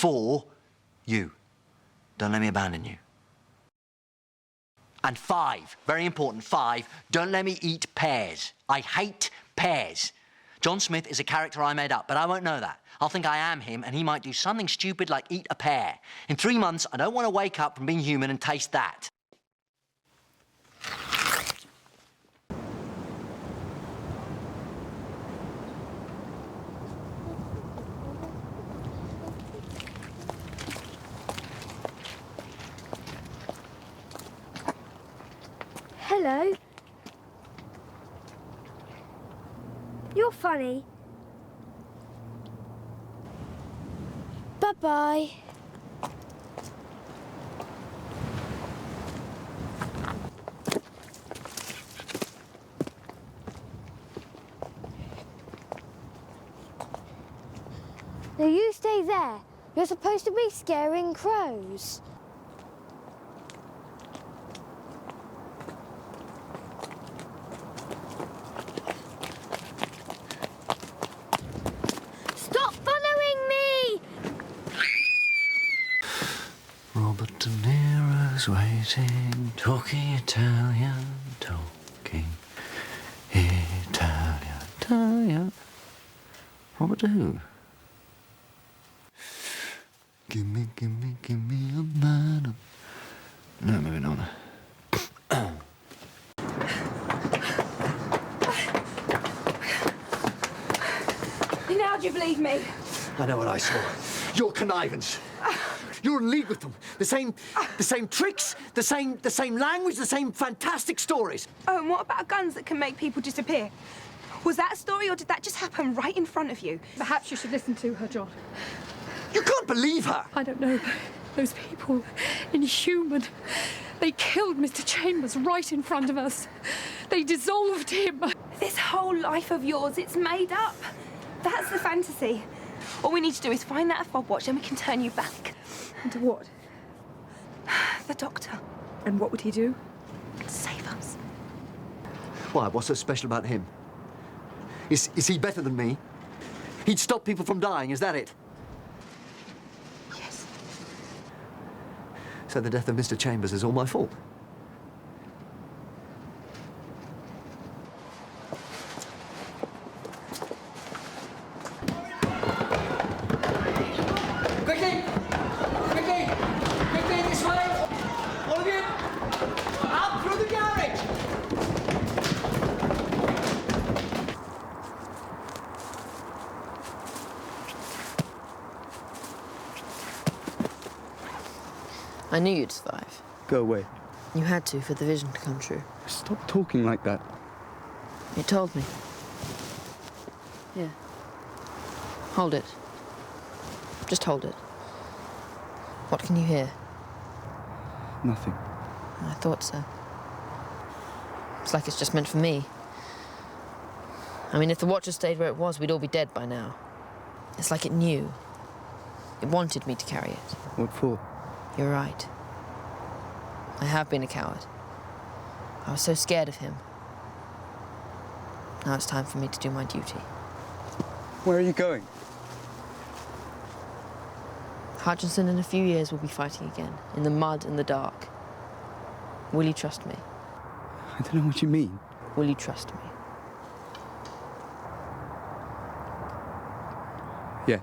for you. Don't let me abandon you. And 5, very important, 5, don't let me eat pears. I hate pears. John Smith is a character I made up, but I won't know that. I'll think I am him, and he might do something stupid like eat a pear. In 3 months, I don't want to wake up from being human and taste that. Hello. You're funny. Bye-bye. Now you stay there. You're supposed to be scaring crows. Stop following me! Robert De Niro's waiting, talking Italian, talking Italian. Robert who? Give me a man. No, maybe not. Now do you believe me? I know what I saw. Your connivance. You're in league with them. The same tricks, the same language, the same fantastic stories. Oh, and what about guns that can make people disappear? Was that a story, or did that just happen right in front of you? Perhaps you should listen to her, John. You can't believe her. I don't know. Those people, inhuman. They killed Mr. Chambers right in front of us. They dissolved him. This whole life of yours, it's made up. That's the fantasy. All we need to do is find that fob watch and we can turn you back. Into what? The doctor. And what would he do? Save us. Why? What's so special about him? Is he better than me? He'd stop people from dying, is that it? Yes. So the death of Mr. Chambers is all my fault? Quickly! Quickly! Quickly, this way! All of you! Up through the garage! I knew you'd survive. Go away. You had to for the vision to come true. Stop talking like that. You told me. Here. Hold it. Just hold it. What can you hear? Nothing. I thought so. It's like it's just meant for me. I mean, if the watch had stayed where it was, we'd all be dead by now. It's like it knew. It wanted me to carry it. What for? You're right. I have been a coward. I was so scared of him. Now it's time for me to do my duty. Where are you going? Hutchinson, in a few years, will be fighting again, in the mud and the dark. Will you trust me? I don't know what you mean. Will you trust me? Yes.